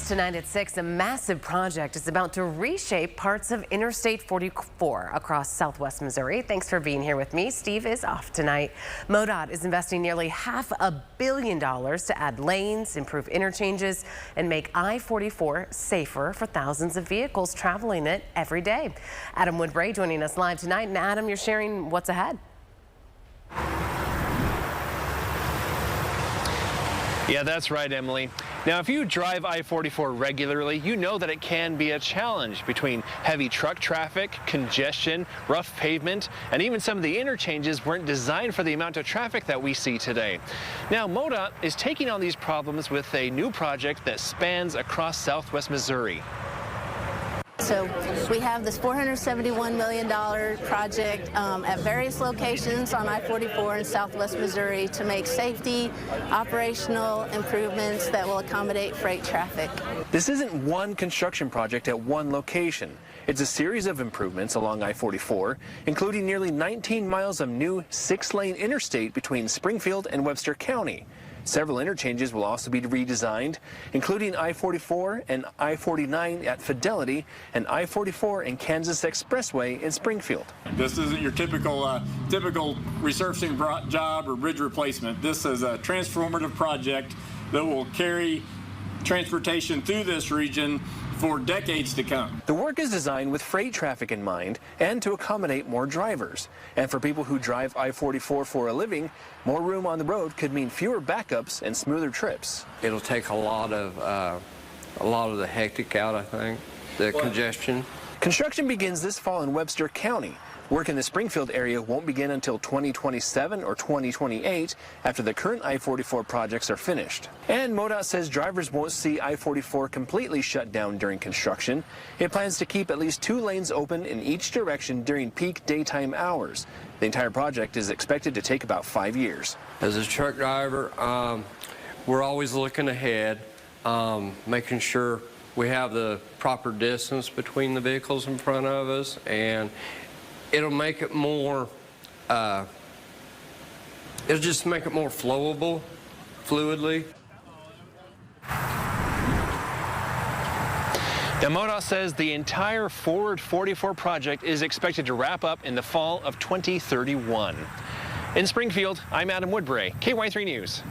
Tonight at 6, a massive project is about to reshape parts of Interstate 44 across southwest Missouri. Thanks for being here with me. Steve is off tonight. MoDOT is investing nearly $500 million to add lanes, improve interchanges, and make I-44 safer for thousands of vehicles traveling it every day. Adam Woodbray joining us live tonight. And Adam, you're sharing what's ahead. Yeah, that's right, Emily. Now, if you drive I-44 regularly, you know that it can be a challenge between heavy truck traffic, congestion, rough pavement, and even some of the interchanges weren't designed for the amount of traffic that we see today. Now, MoDOT is taking on these problems with a new project that spans across southwest Missouri. So we have this $471 million project at various locations on I-44 in southwest Missouri to make safety, operational improvements that will accommodate freight traffic. This isn't one construction project at one location. It's a series of improvements along I-44, including nearly 19 miles of new 6-lane interstate between Springfield and Webster County. Several interchanges will also be redesigned, including I-44 and I-49 at Fidelity and I-44 and Kansas Expressway in Springfield. This isn't your typical resurfacing job or bridge replacement. This is a transformative project that will carry transportation through this region for decades to come. The work is designed with freight traffic in mind and to accommodate more drivers. And for people who drive I-44 for a living, more room on the road could mean fewer backups and smoother trips. It'll take a lot of the hectic out, I think, the congestion. Construction begins this fall in Webster County. Work in the Springfield area won't begin until 2027 or 2028 after the current I-44 projects are finished. And MoDOT says drivers won't see I-44 completely shut down during construction. It plans to keep at least 2 lanes open in each direction during peak daytime hours. The entire project is expected to take about 5 years. As a truck driver, we're always looking ahead, making sure we have the proper distance between the vehicles in front of us, and it'll make it more, it'll just make it more flowable, fluidly. Now, MoDOT says the entire Forward 44 project is expected to wrap up in the fall of 2031. In Springfield, I'm Adam Woodbray, KY3 News.